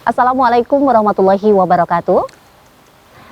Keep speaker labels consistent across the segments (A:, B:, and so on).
A: Assalamualaikum warahmatullahi wabarakatuh.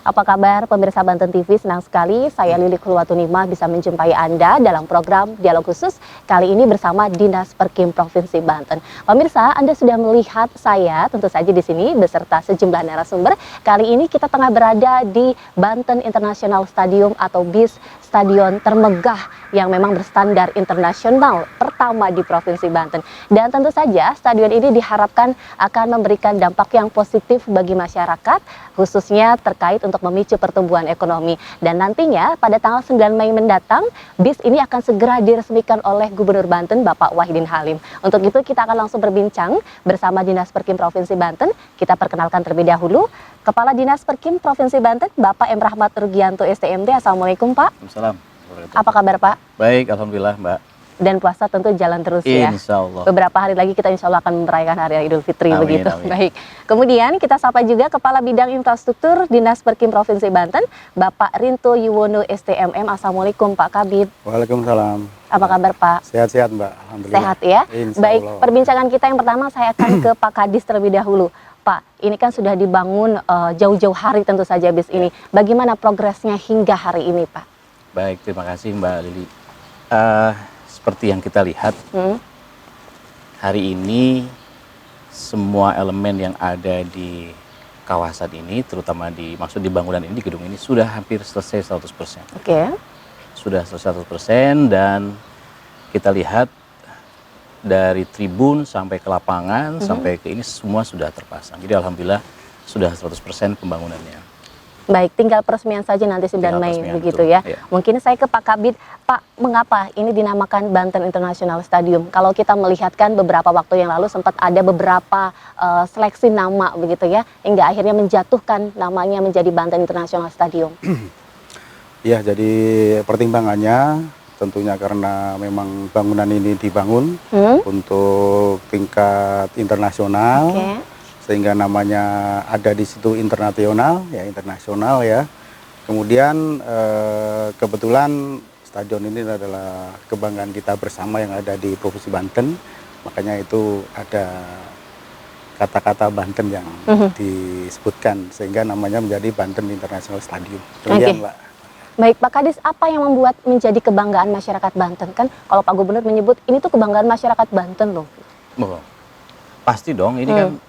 A: Apa kabar pemirsa Banten TV? Senang sekali saya Lili Kulwatunimah bisa menjumpai Anda dalam program Dialog Khusus kali ini bersama Dinas Perkim Provinsi Banten. Pemirsa, Anda sudah melihat saya tentu saja di sini beserta sejumlah narasumber. Kali ini kita tengah berada di Banten International Stadium atau BIS, stadion termegah yang memang berstandar internasional pertama di Provinsi Banten. Dan tentu saja stadion ini diharapkan akan memberikan dampak yang positif bagi masyarakat, khususnya terkait untuk memicu pertumbuhan ekonomi. Dan nantinya pada tanggal 9 Mei mendatang, BIS ini akan segera diresmikan oleh Gubernur Banten Bapak Wahidin Halim. Untuk itu kita akan langsung berbincang bersama Dinas Perkim Provinsi Banten. Kita perkenalkan terlebih dahulu Kepala Dinas Perkim Provinsi Banten Bapak M. Rahmat Rugianto STMD. Assalamualaikum Pak.
B: Waalaikumsalam.
A: Apa kabar Pak?
B: Baik, alhamdulillah Mbak.
A: Dan puasa tentu jalan terus ya.
B: Insya Allah.
A: Beberapa hari lagi kita insya Allah akan merayakan Hari Raya Idul Fitri
B: Amin,
A: begitu.
B: amin.
A: Baik. Kemudian kita sapa juga Kepala Bidang Infrastruktur Dinas Perkim Provinsi Banten, Bapak Rinto Yuwono STMM. Assalamualaikum Pak Kabid.
C: Waalaikumsalam.
A: Apa kabar Pak?
C: Sehat-sehat Mbak, alhamdulillah.
A: Sehat ya.
C: Insya
A: Baik.
C: Allah.
A: Perbincangan kita yang pertama saya akan ke Pak Kadis terlebih dahulu. Pak, ini kan sudah dibangun jauh-jauh hari tentu saja BIS ini. Bagaimana progresnya hingga hari ini Pak?
B: Baik, terima kasih Mbak Lili. Seperti yang kita lihat, hari ini semua elemen yang ada di kawasan ini, terutama di bangunan ini, di gedung ini sudah hampir selesai 100%.
A: Oke.
B: Sudah selesai 100% dan kita lihat dari tribun sampai ke lapangan, sampai ke ini semua sudah terpasang. Jadi alhamdulillah sudah 100% pembangunannya.
A: Baik, tinggal peresmian saja nanti 9
B: Tinggal
A: Mei
B: peresmian,
A: begitu
B: betul.
A: ya.
B: Iya.
A: Mungkin saya ke Pak Kabid. Pak, mengapa ini dinamakan Banten International Stadium? Kalau kita melihatkan beberapa waktu yang lalu sempat ada beberapa seleksi nama begitu ya, hingga akhirnya menjatuhkan namanya menjadi Banten International Stadium.
C: Ya, jadi pertimbangannya tentunya karena memang bangunan ini dibangun untuk tingkat internasional.
A: Oke.
C: Sehingga namanya ada di situ internasional ya. Kemudian kebetulan stadion ini adalah kebanggaan kita bersama yang ada di Provinsi Banten, makanya itu ada kata-kata Banten yang disebutkan sehingga namanya menjadi Banten International Stadium. Demikian, Mbak.
A: Baik Pak Kadis, apa yang membuat menjadi kebanggaan masyarakat Banten? Kan kalau Pak Gubernur menyebut ini tuh kebanggaan masyarakat Banten loh.
B: Oh, pasti dong, ini kan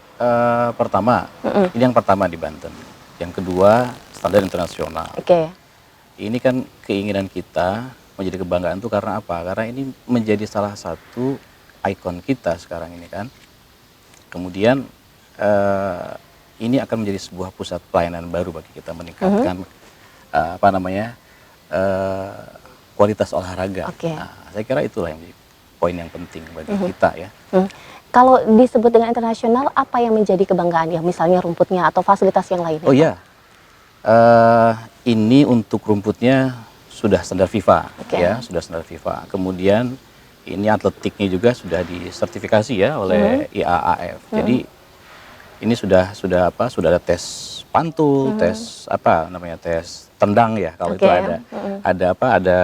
B: pertama, ini yang pertama di Banten. Yang kedua, standar internasional.
A: Oke.
B: Ini kan keinginan kita menjadi kebanggaan itu karena apa? Karena ini menjadi salah satu ikon kita sekarang ini kan. Kemudian ini akan menjadi sebuah pusat pelayanan baru bagi kita, meningkatkan kualitas olahraga.
A: Oke.
B: Nah, saya kira itulah yang menjadi poin yang penting bagi kita ya.
A: Kalau disebut dengan internasional, apa yang menjadi kebanggaan ya? Misalnya rumputnya atau fasilitas yang lainnya?
B: Oh iya, ini untuk rumputnya sudah standar FIFA, ya, sudah standar FIFA. Kemudian ini atletiknya juga sudah disertifikasi ya oleh IAAF. Jadi ini sudah ada tes pantul, tes tes tendang ya, kalau itu ada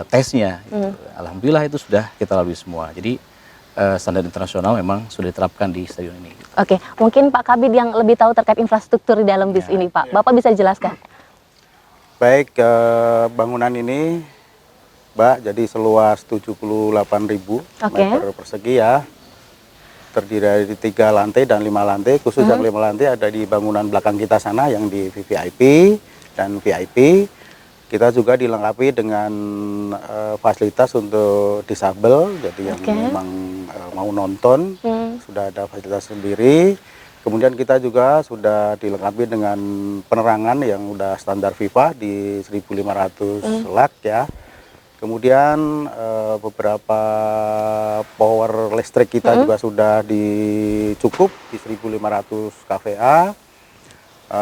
B: tesnya. Gitu. Alhamdulillah itu sudah kita lalui semua. Jadi standar internasional memang sudah diterapkan di stadion ini. Gitu.
A: Oke, mungkin Pak Kabid yang lebih tahu terkait infrastruktur di dalam BIS ini, Pak. Bapak bisa jelaskan?
C: Baik, bangunan ini, Mbak, jadi seluas 78.000 meter persegi ya. Terdiri dari 3 lantai dan 5 lantai, khusus yang 5 lantai ada di bangunan belakang kita sana yang di VVIP dan VIP. Kita juga dilengkapi dengan fasilitas untuk disabel, jadi yang memang mau nonton sudah ada fasilitas sendiri. Kemudian kita juga sudah dilengkapi dengan penerangan yang udah standar FIFA di 1500 lux ya. Kemudian beberapa power listrik kita juga sudah dicukup di 1500 kVA.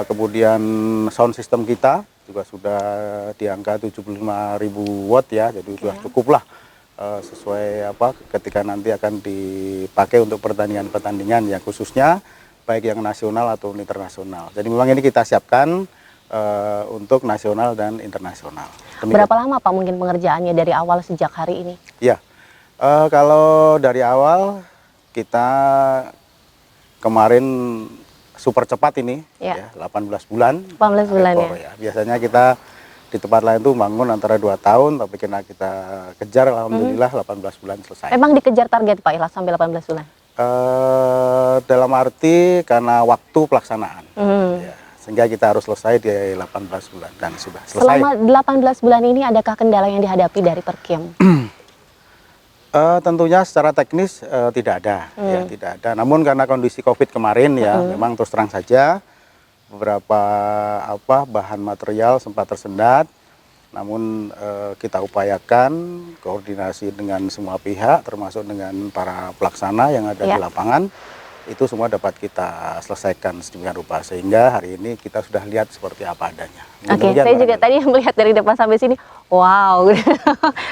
C: Kemudian sound system kita juga sudah di angka 75.000 watt ya, jadi sudah cukup lah sesuai ketika nanti akan dipakai untuk pertandingan-pertandingan ya, khususnya baik yang nasional atau internasional. Jadi memang ini kita siapkan untuk nasional dan internasional. Demikian.
A: Berapa lama Pak mungkin pengerjaannya dari awal sejak hari ini?
C: Ya, kalau dari awal kita kemarin super cepat ini,
A: Ya.
C: ya, 18 bulan.
A: 18 bulan
C: rekor,
A: ya.
C: Biasanya kita di tempat lain tuh bangun antara 2 tahun, tapi kena kita kejar, alhamdulillah 18 bulan selesai.
A: Memang dikejar target Pak ya sampai 18 bulan?
C: Dalam arti karena waktu pelaksanaan. Ya, sehingga kita harus selesai di 18 bulan dan sudah selesai.
A: Selama 18 bulan ini adakah kendala yang dihadapi dari Perkim?
C: Tentunya secara teknis tidak ada, ya tidak ada. Namun karena kondisi COVID kemarin ya, memang terus terang saja beberapa bahan material sempat tersendat. Namun kita upayakan koordinasi dengan semua pihak, termasuk dengan para pelaksana yang ada di lapangan, itu semua dapat kita selesaikan sedemikian rupa, sehingga hari ini kita sudah lihat seperti apa adanya.
A: Oke, saya juga tadi melihat dari depan sampai sini, wow.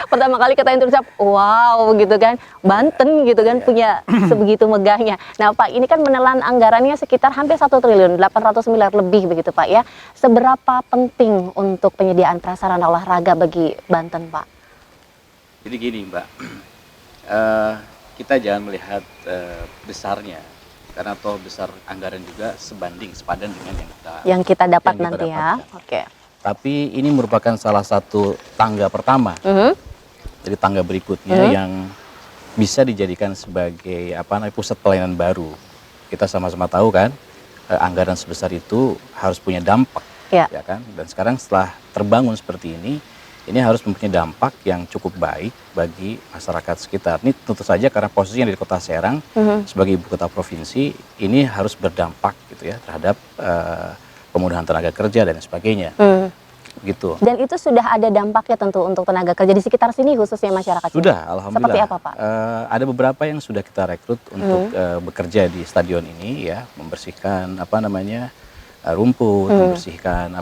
A: Pertama kali kita terucap, wow gitu kan, Banten gitu kan punya sebegitu megahnya. Nah Pak, ini kan menelan anggarannya sekitar hampir 1 triliun, 800 miliar lebih begitu Pak ya. Seberapa penting untuk penyediaan prasarana olahraga bagi Banten Pak?
B: Jadi gini Mbak, kita jangan melihat besarnya, karena toh besar anggaran juga sebanding sepadan dengan yang kita
A: dapat
B: yang kita
A: nanti ya. Oke.
B: Tapi ini merupakan salah satu tangga pertama dari tangga berikutnya yang bisa dijadikan sebagai pusat pelayanan baru. Kita sama-sama tahu kan, anggaran sebesar itu harus punya dampak, ya kan? Dan sekarang setelah terbangun seperti ini harus mempunyai dampak yang cukup baik bagi masyarakat sekitar. Ini tentu saja karena posisinya di Kota Serang sebagai ibu kota provinsi, ini harus berdampak gitu ya terhadap kemudahan tenaga kerja dan sebagainya. Gitu.
A: Dan itu sudah ada dampaknya tentu untuk tenaga kerja di sekitar sini khususnya masyarakat.
B: Sudah, alhamdulillah.
A: Seperti apa Pak?
B: Ada beberapa yang sudah kita rekrut untuk bekerja di stadion ini ya, membersihkan rumput, membersihkan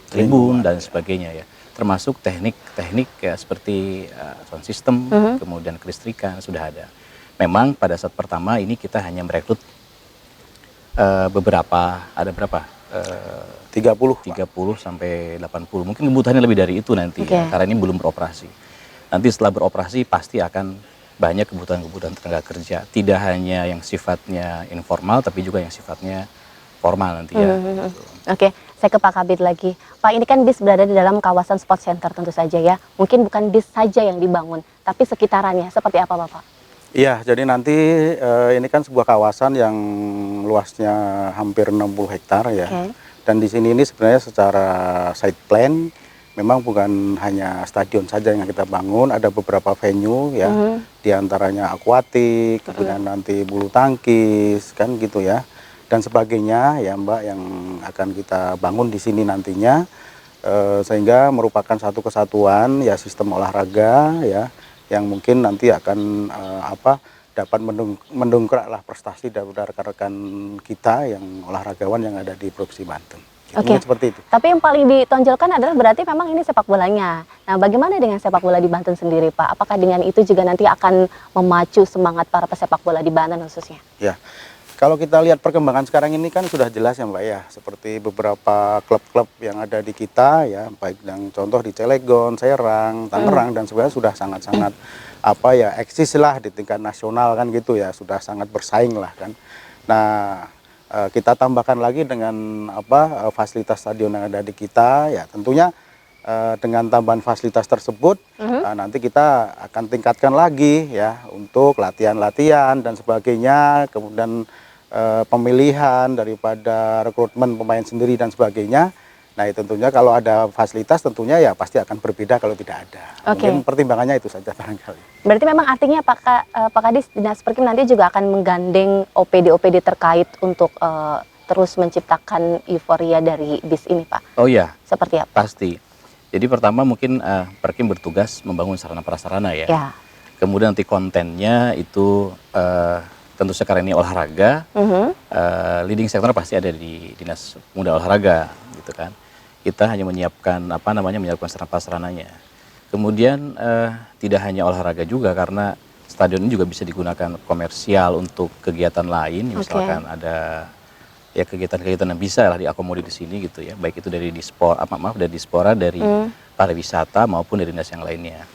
B: tribun dan sebagainya ya. Termasuk teknik-teknik ya seperti sound system, kemudian kelistrikan sudah ada. Memang pada saat pertama ini kita hanya merekrut ada berapa?
C: 30
B: sampai 80. Mungkin kebutuhannya lebih dari itu nanti ya, karena ini belum beroperasi. Nanti setelah beroperasi pasti akan banyak kebutuhan-kebutuhan tenaga kerja. Tidak hanya yang sifatnya informal tapi juga yang sifatnya formal nanti ya.
A: Oke, saya ke Pak Kabid lagi. Pak, ini kan BIS berada di dalam kawasan sport center tentu saja ya. Mungkin bukan BIS saja yang dibangun, tapi sekitarannya seperti apa Bapak?
C: Iya, jadi nanti ini kan sebuah kawasan yang luasnya hampir 60 hektar ya. Dan di sini ini sebenarnya secara site plan memang bukan hanya stadion saja yang kita bangun, ada beberapa venue ya, diantaranya akuatik, kemudian nanti bulu tangkis, kan gitu ya, dan sebagainya ya Mbak yang akan kita bangun di sini nantinya, sehingga merupakan satu kesatuan ya sistem olahraga ya, yang mungkin nanti akan dapat mendongkraklah prestasi dari rekan-rekan kita yang olahragawan yang ada di Provinsi Banten.
A: Oke,
C: seperti itu.
A: Tapi yang paling ditonjolkan adalah berarti memang ini sepak bolanya. Nah, bagaimana dengan sepak bola di Banten sendiri, Pak? Apakah dengan itu juga nanti akan memacu semangat para pesepak bola di Banten khususnya?
C: Ya, kalau kita lihat perkembangan sekarang ini kan sudah jelas ya Mbak ya, seperti beberapa klub-klub yang ada di kita ya, baik yang contoh di Cilegon, Serang, Tangerang dan sebagainya sudah sangat-sangat eksis lah di tingkat nasional kan gitu ya, sudah sangat bersaing lah kan. Nah, kita tambahkan lagi dengan fasilitas stadion yang ada di kita ya, tentunya dengan tambahan fasilitas tersebut nanti kita akan tingkatkan lagi ya untuk latihan-latihan dan sebagainya, kemudian pemilihan daripada rekrutmen pemain sendiri dan sebagainya. Nah, tentunya kalau ada fasilitas tentunya ya pasti akan berbeda kalau tidak ada. Mungkin pertimbangannya itu saja barangkali.
A: Berarti memang artinya Pak Kadis, Dinas Perkim nanti juga akan menggandeng OPD-OPD terkait untuk terus menciptakan euforia dari BIS ini Pak?
B: Oh iya.
A: Seperti apa?
B: Pasti. Jadi pertama mungkin Perkim bertugas membangun sarana prasarana ya. Kemudian nanti kontennya itu tentu sekarang ini olahraga. Leading sector pasti ada di Dinas Pemuda Olahraga gitu kan. Kita hanya menyiapkan menyiapkan sarana prasarananya. Kemudian tidak hanya olahraga juga, karena stadion ini juga bisa digunakan komersial untuk kegiatan lain, misalkan ada ya kegiatan-kegiatan yang bisa lah diakomodir di sini gitu ya, baik itu dari dispora, dari pariwisata maupun dari dinas yang lainnya.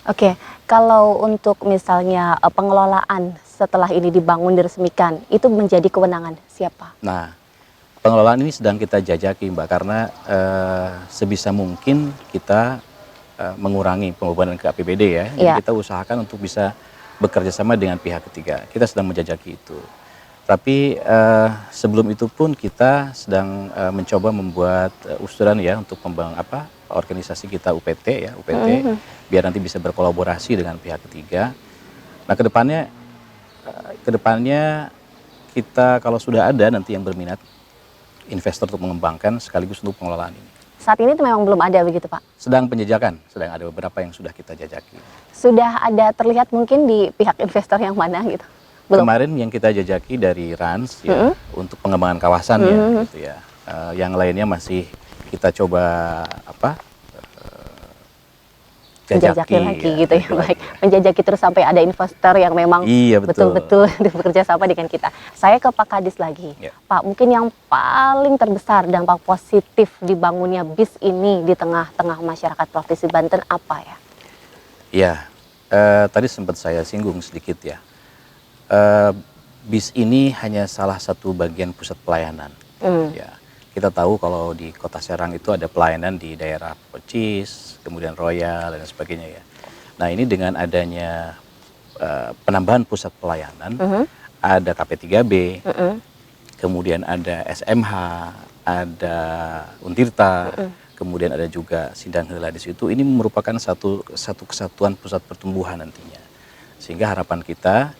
A: Oke, kalau untuk misalnya pengelolaan setelah ini dibangun diresmikan itu menjadi kewenangan siapa?
B: Nah, pengelolaan ini sedang kita jajaki Mbak, karena sebisa mungkin kita mengurangi pembebanan ke APBD ya. Jadi kita usahakan untuk bisa bekerja sama dengan pihak ketiga. Kita sedang menjajaki itu. Tapi sebelum itu pun kita sedang mencoba membuat usulan ya untuk organisasi kita UPT ya, biar nanti bisa berkolaborasi dengan pihak ketiga. Nah, kedepannya kita kalau sudah ada nanti yang berminat investor untuk mengembangkan sekaligus untuk pengelolaan ini.
A: Saat ini itu memang belum ada begitu Pak?
B: Sedang penjajakan, sedang ada beberapa yang sudah kita jajaki.
A: Sudah ada terlihat mungkin di pihak investor yang mana gitu? Belum.
B: Kemarin yang kita jajaki dari Rans ya, untuk pengembangan kawasan ya, gitu ya. Yang lainnya masih kita coba
A: menjajaki lagi gitu ya, baik. Menjajaki terus sampai ada investor yang memang betul-betul bekerja sama dengan kita. Saya ke Pak Kadis lagi. Pak, mungkin yang paling terbesar dampak positif dibangunnya BIS ini di tengah-tengah masyarakat Provinsi Banten apa ya?
B: Ya, tadi sempat saya singgung sedikit ya. BIS ini hanya salah satu bagian pusat pelayanan. Ya, kita tahu kalau di Kota Serang itu ada pelayanan di daerah Pecis, kemudian Royal dan sebagainya ya. Nah, ini dengan adanya penambahan pusat pelayanan, ada KP3B, kemudian ada SMH, ada Untirta, kemudian ada juga Sindang Heula di situ. Ini merupakan satu kesatuan pusat pertumbuhan nantinya. Sehingga harapan kita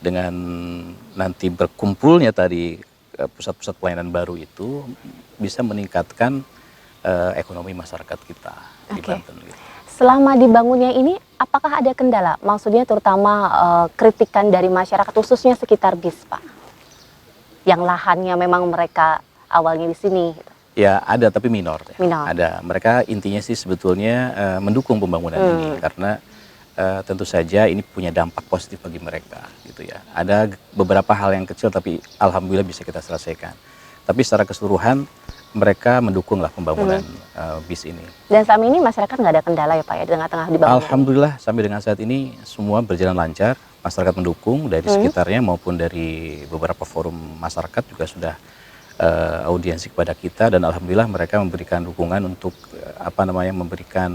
B: dengan nanti berkumpulnya tadi pusat-pusat pelayanan baru itu bisa meningkatkan ekonomi masyarakat kita di Banten. Gitu.
A: Selama dibangunnya ini, apakah ada kendala? Maksudnya terutama kritikan dari masyarakat khususnya sekitar BIS, Pak, yang lahannya memang mereka awalnya di sini. Gitu.
B: Ya ada, tapi minor. Ya.
A: Minor.
B: Ada. Mereka intinya sih sebetulnya mendukung pembangunan ini karena tentu saja ini punya dampak positif bagi mereka, gitu ya. Ada beberapa hal yang kecil tapi alhamdulillah bisa kita selesaikan. Tapi secara keseluruhan mereka mendukunglah pembangunan BIS ini. Dan
A: selama ini masyarakat nggak ada kendala ya Pak ya di tengah-tengah dibangun?
B: Alhamdulillah sampai dengan saat ini semua berjalan lancar, masyarakat mendukung dari sekitarnya maupun dari beberapa forum masyarakat juga sudah audiensi kepada kita dan alhamdulillah mereka memberikan dukungan untuk memberikan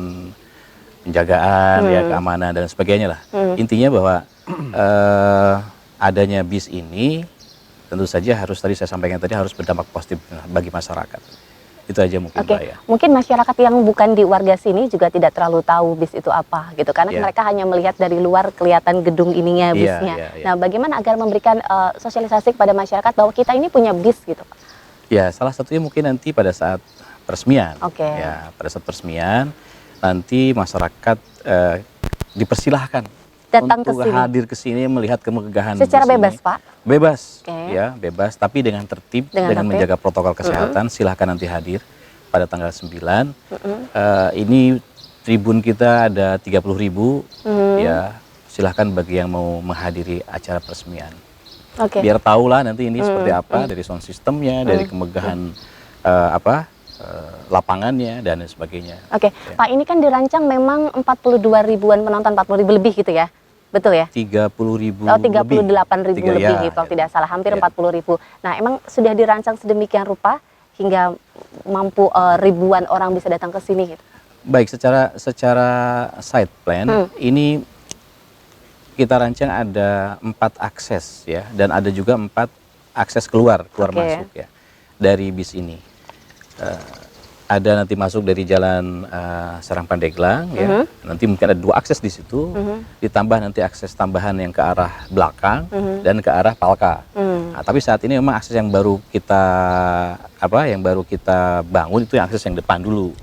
B: penjagaan, ya keamanan dan sebagainya lah. Intinya bahwa adanya BIS ini tentu saja harus tadi saya sampaikan tadi harus berdampak positif bagi masyarakat. Itu aja mungkin Mbak ya.
A: Mungkin masyarakat yang bukan di warga sini juga tidak terlalu tahu BIS itu apa gitu karena mereka hanya melihat dari luar kelihatan gedung ininya BIS-nya. Nah, bagaimana agar memberikan sosialisasi kepada masyarakat bahwa kita ini punya BIS gitu Pak?
B: Ya, salah satunya mungkin nanti pada saat peresmian. Ya, pada saat peresmian nanti masyarakat dipersilahkan
A: datang
B: untuk hadir ke sini melihat kemegahan
A: secara bebas Pak?
B: Bebas, ya bebas, tapi dengan tertib, dengan menjaga protokol kesehatan. Silahkan nanti hadir pada tanggal 9. Ini tribun kita ada 30.000, ya silahkan bagi yang mau menghadiri acara peresmian. Biar tahulah nanti ini seperti apa dari sound systemnya, dari kemegahan lapangannya dan sebagainya.
A: Pak, ini kan dirancang memang 42 ribuan penonton, 40 ribu lebih gitu ya? Betul ya?
B: 30.000
A: 38.000 lebih gitu, kalau tidak salah, hampir 40.000. Nah, emang sudah dirancang sedemikian rupa hingga mampu ribuan orang bisa datang ke sini gitu?
B: Baik, secara site plan ini kita rancang ada 4 akses ya, dan ada juga 4 akses keluar masuk ya dari BIS ini. Ada nanti masuk dari jalan Serang Pandeglang ya. Nanti mungkin ada 2 akses di situ. Ditambah nanti akses tambahan yang ke arah belakang dan ke arah Palka. Nah, tapi saat ini memang akses yang baru kita bangun itu yang akses yang depan dulu.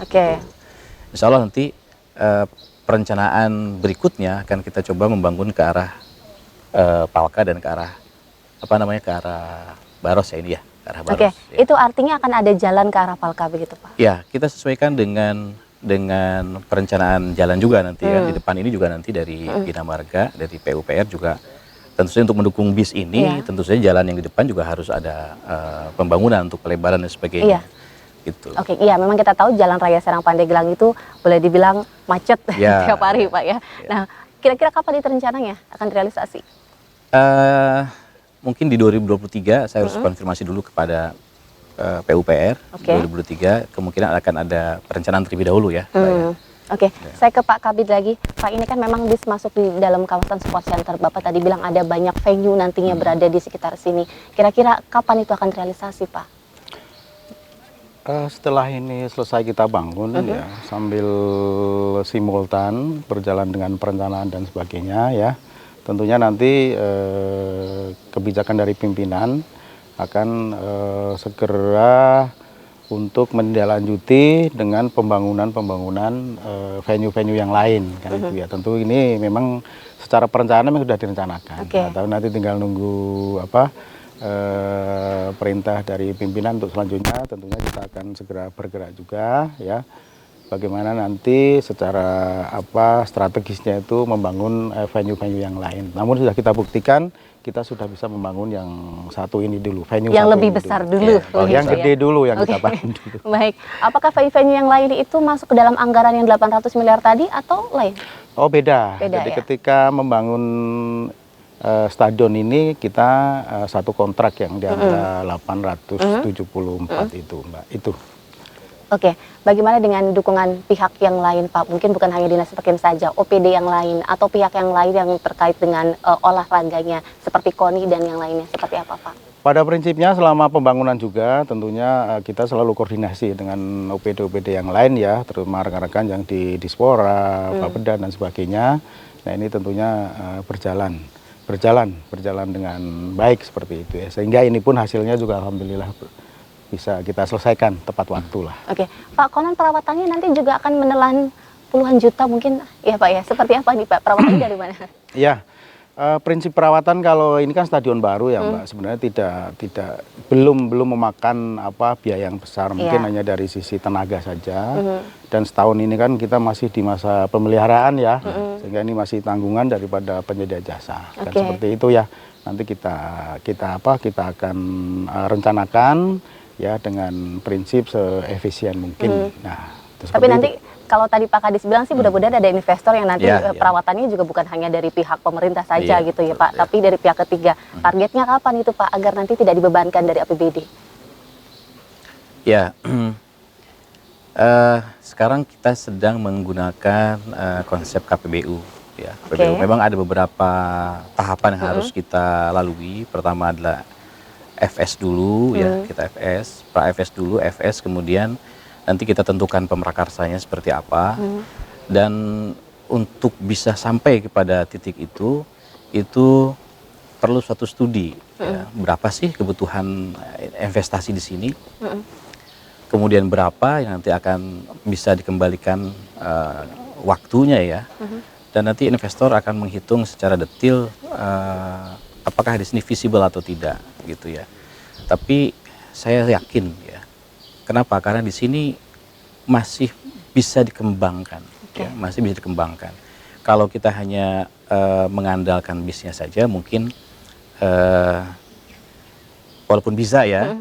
B: Insya Allah nanti perencanaan berikutnya akan kita coba membangun ke arah Palka dan ke arah ke arah Baros ya ini ya. Ya.
A: Itu artinya akan ada jalan ke arah Palka begitu Pak?
B: Ya, kita sesuaikan dengan perencanaan jalan juga nanti ya. Di depan ini juga nanti dari Bina Marga, dari PUPR juga tentu saja untuk mendukung BIS ini, tentu saja jalan yang di depan juga harus ada pembangunan untuk pelebaran dan sebagainya. Gitu.
A: Iya memang kita tahu jalan raya Serang Pandeglang itu boleh dibilang macet tiap hari Pak ya. Nah, kira-kira kapan itu rencananya akan direalisasi?
B: Mungkin di 2023 saya harus konfirmasi dulu kepada PUPR.
A: Oke.
B: 2023 kemungkinan akan ada perencanaan terlebih dahulu ya, Mbak ya.
A: Oke, saya ke Pak Kabid lagi. Pak, ini kan memang BIS masuk di dalam kawasan sport center. Bapak tadi bilang ada banyak venue nantinya berada di sekitar sini. Kira-kira kapan itu akan realisasi, Pak?
C: Setelah ini selesai kita bangun ya, sambil simultan berjalan dengan perencanaan dan sebagainya ya. Tentunya nanti kebijakan dari pimpinan akan segera untuk menindaklanjuti dengan pembangunan venue-venue yang lain kan itu ya. Tentu ini memang secara perencanaan memang sudah direncanakan.
A: Oke.
C: Atau nanti tinggal nunggu perintah dari pimpinan untuk selanjutnya. Tentunya kita akan segera bergerak juga ya. Bagaimana nanti secara strategisnya itu membangun venue-venue yang lain. Namun sudah kita buktikan kita sudah bisa membangun yang satu ini dulu, venue
A: Yang
C: satu
A: lebih
C: ini
A: besar
C: dulu.
A: dulu.
C: Ya, kalau yang
A: begitu
C: gede
A: ya.
C: dulu yang
A: Oke.
C: kita bangun dulu.
A: Baik, apakah venue-venue yang lain itu masuk ke dalam anggaran yang 800 miliar tadi atau lain?
C: Oh beda.
A: Beda,
C: Jadi
A: ya?
C: ketika membangun stadion ini kita satu kontrak yang di angka 874 itu Mbak. Itu.
A: Oke, bagaimana dengan dukungan pihak yang lain, Pak? Mungkin bukan hanya Dinas Perkim saja, OPD yang lain atau pihak yang lain yang terkait dengan olahraganya seperti KONI dan yang lainnya, seperti apa, Pak?
C: Pada prinsipnya selama pembangunan juga tentunya kita selalu koordinasi dengan OPD-OPD yang lain ya, terutama rekan-rekan yang di Dispora, Bapeda dan sebagainya. Nah ini tentunya berjalan dengan baik seperti itu ya. Sehingga ini pun hasilnya juga alhamdulillah bisa kita selesaikan tepat waktu lah.
A: Oke, Pak, konon perawatannya nanti juga akan menelan puluhan juta mungkin, ya Pak ya? Seperti apa nih Pak, perawatannya dari mana?
C: Ya, prinsip perawatan kalau ini kan stadion baru ya Mbak, sebenarnya belum memakan biaya yang besar, mungkin hanya dari sisi tenaga saja. Dan setahun ini kan kita masih di masa pemeliharaan ya, sehingga ini masih tanggungan daripada penyedia jasa. Dan seperti itu ya, nanti kita akan rencanakan ya dengan prinsip seefisien mungkin. Nah,
A: tapi nanti kalau tadi Pak Kadis bilang sih mudah-mudahan ada investor yang nanti perawatannya juga bukan hanya dari pihak pemerintah saja gitu ya Pak, tapi dari pihak ketiga. Targetnya kapan itu Pak agar nanti tidak dibebankan dari APBD?
B: Ya, sekarang kita sedang menggunakan konsep KPBU. Ya, KPBU memang ada beberapa tahapan yang harus kita lalui. Pertama adalah FS dulu ya, kita pra-FS dulu, FS kemudian nanti kita tentukan pemrakarsanya seperti apa. Dan untuk bisa sampai kepada titik itu perlu suatu studi ya, berapa sih kebutuhan investasi di sini. Kemudian berapa yang nanti akan bisa dikembalikan waktunya ya. Dan nanti investor akan menghitung secara detail apakah di sini visible atau tidak gitu ya. Tapi saya yakin ya. Kenapa? Karena di sini masih bisa dikembangkan, ya, masih bisa dikembangkan. Kalau kita hanya mengandalkan bisnya saja, mungkin walaupun bisa ya,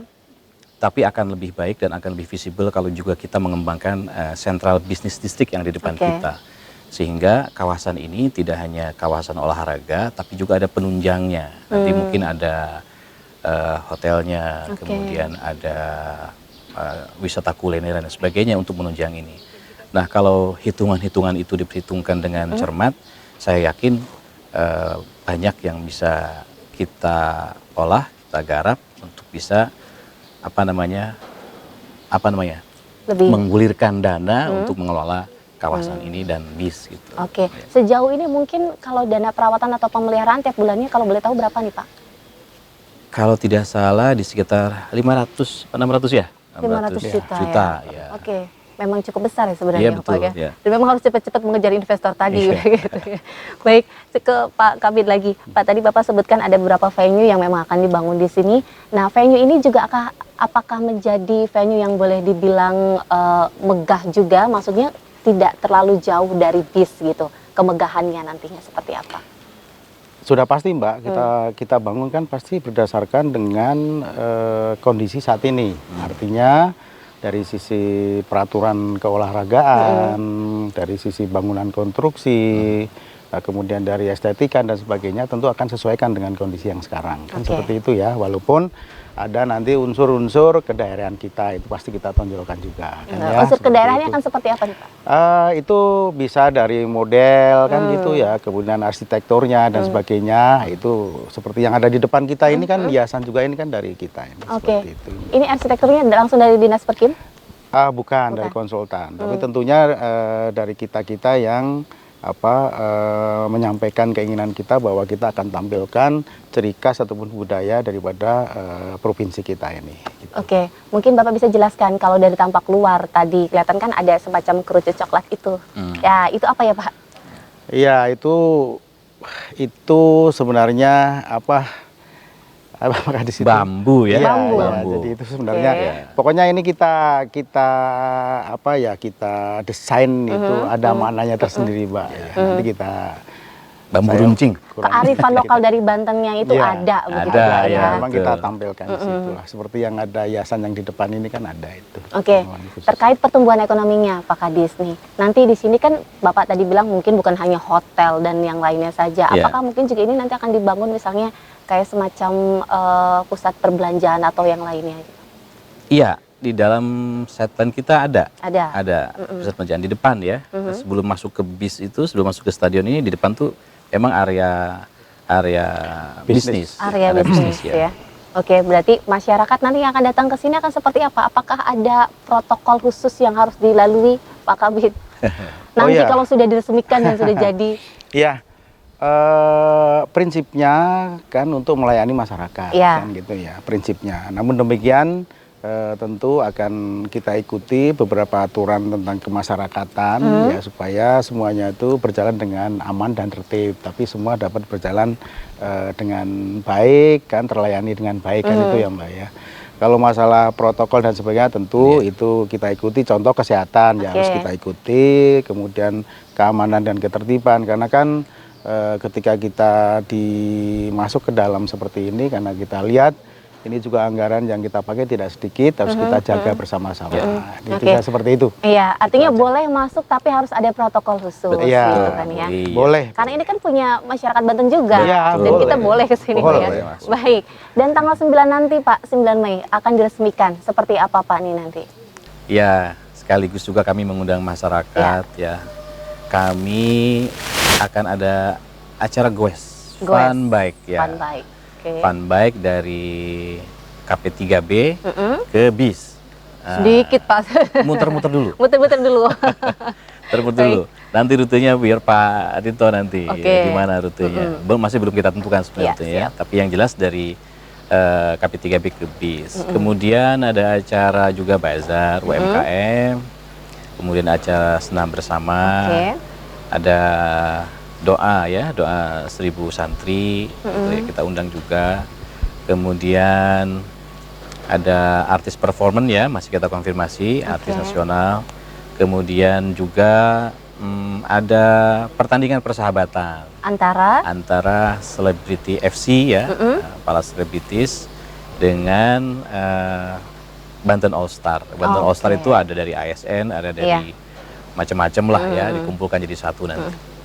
B: tapi akan lebih baik dan akan lebih visible kalau juga kita mengembangkan central business district yang di depan kita. Sehingga kawasan ini tidak hanya kawasan olahraga, tapi juga ada penunjangnya. Nanti mungkin ada hotelnya, kemudian ada wisata kuliner dan sebagainya untuk menunjang ini. Nah, kalau hitungan-hitungan itu diperhitungkan dengan cermat, saya yakin banyak yang bisa kita olah, kita garap untuk bisa lebih menggulirkan dana untuk mengelola kawasan ini dan BIS gitu.
A: Oke, sejauh ini mungkin kalau dana perawatan atau pemeliharaan tiap bulannya kalau boleh tahu berapa nih Pak?
B: Kalau tidak salah di sekitar 600 ya?
A: 500 juta ya. Oke, memang cukup besar ya sebenarnya
B: betul,
A: Pak ya.
B: Ya.
A: Dan memang harus cepat-cepat mengejar investor tadi gitu ya. Baik, ke Pak Kabid lagi. Pak, tadi Bapak sebutkan ada beberapa venue yang memang akan dibangun di sini. Nah, venue ini juga apakah menjadi venue yang boleh dibilang megah juga? Maksudnya tidak terlalu jauh dari BIS gitu, kemegahannya nantinya seperti apa?
C: Sudah pasti Mbak, kita bangun kan pasti berdasarkan dengan kondisi saat ini. Artinya dari sisi peraturan keolahragaan, dari sisi bangunan konstruksi, kemudian dari estetika dan sebagainya tentu akan sesuaikan dengan kondisi yang sekarang. Kan seperti itu ya, walaupun ada nanti unsur-unsur kedaerahan kita, itu pasti kita tonjolkan juga. Kan, ya,
A: unsur kedaerahannya
C: itu.
A: akan seperti apa nih Pak?
C: Itu bisa dari model kan gitu ya, kemudian arsitekturnya dan sebagainya, itu seperti yang ada di depan kita ini kan hiasan juga ini kan dari kita ini. Seperti itu.
A: Ini arsitekturnya langsung dari Dinas Perkim?
C: Bukan dari konsultan, tapi tentunya dari kita-kita yang menyampaikan keinginan kita bahwa kita akan tampilkan ciri khas ataupun budaya daripada provinsi kita ini. Gitu.
A: Oke, mungkin Bapak bisa jelaskan kalau dari tampak luar tadi kelihatan kan ada semacam kerucut coklat itu. Ya, itu apa ya Pak?
C: Iya, itu sebenarnya apa di situ?
B: Bambu ya.
A: Bambu.
C: Ya, jadi itu sebenarnya pokoknya ini kita desain itu ada maknanya tersendiri, Mbak. Ya, nanti kita
B: bambu runcing.
A: Kearifan lokal dari Bantennya itu ada begitu
B: ada,
A: ya.
C: Memang kita tampilkan di situ lah. Seperti yang ada hiasan yang di depan ini kan ada itu.
A: Oke, terkait pertumbuhan ekonominya Pak Kadis nih. Nanti di sini kan Bapak tadi bilang mungkin bukan hanya hotel dan yang lainnya saja. Apakah mungkin juga ini nanti akan dibangun misalnya kayak semacam pusat perbelanjaan atau yang lainnya gitu?
B: Iya, di dalam set plan kita ada pusat perbelanjaan di depan ya. Sebelum masuk ke bis itu, sebelum masuk ke stadion ini di depan tuh emang area bisnis.
A: Area bisnis ya. Oke, berarti masyarakat nanti yang akan datang ke sini akan seperti apa? Apakah ada protokol khusus yang harus dilalui, Pak Kabid? Nanti kalau sudah diresmikan dan sudah jadi.
C: Iya, prinsipnya kan untuk melayani masyarakat, kan gitu ya prinsipnya. Namun demikian tentu akan kita ikuti beberapa aturan tentang kemasyarakatan ya supaya semuanya itu berjalan dengan aman dan tertib, tapi semua dapat berjalan dengan baik kan, terlayani dengan baik kan itu ya Mbak ya. Kalau masalah protokol dan sebagainya tentu itu kita ikuti, contoh kesehatan ya harus kita ikuti, kemudian keamanan dan ketertiban karena kan ketika kita masuk ke dalam seperti ini karena kita lihat ini juga anggaran yang kita pakai tidak sedikit, harus kita jaga bersama-sama. Bisa seperti itu.
A: Iya, artinya boleh masuk tapi harus ada protokol khusus.
C: Iya,
A: gitu kan, ya.
C: Boleh.
A: Karena ini kan punya masyarakat Banten juga, dan
C: boleh.
A: kita boleh ke sini ya. Baik, dan tanggal 9 nanti Pak, 9 Mei akan diresmikan. Seperti apa Pak nih nanti?
B: Ya, sekaligus juga kami mengundang masyarakat ya. Kami akan ada acara goes. Fun bike ya.
A: Fun bike.
B: Fun bike dari KP3B ke bis.
A: Sedikit Pak.
B: Muter-muter dulu.
A: Muter-muter dulu.
B: Muter-muter dulu. Nanti rutenya biar Pak Tito nanti. Gimana rutenya. Masih belum kita tentukan sebenarnya ya. Tapi yang jelas dari KP3B ke bis. Kemudian ada acara juga bazar UMKM. Kemudian acara senam bersama. Ada doa ya, doa 1000 santri kita undang juga. Kemudian ada artis performance ya, masih kita konfirmasi artis nasional. Kemudian juga ada pertandingan persahabatan antara selebriti FC ya, para selebritis dengan Banten All Star. Banten All Star itu ada dari ASN, ada dari macam-macam lah ya, dikumpulkan jadi satu nanti.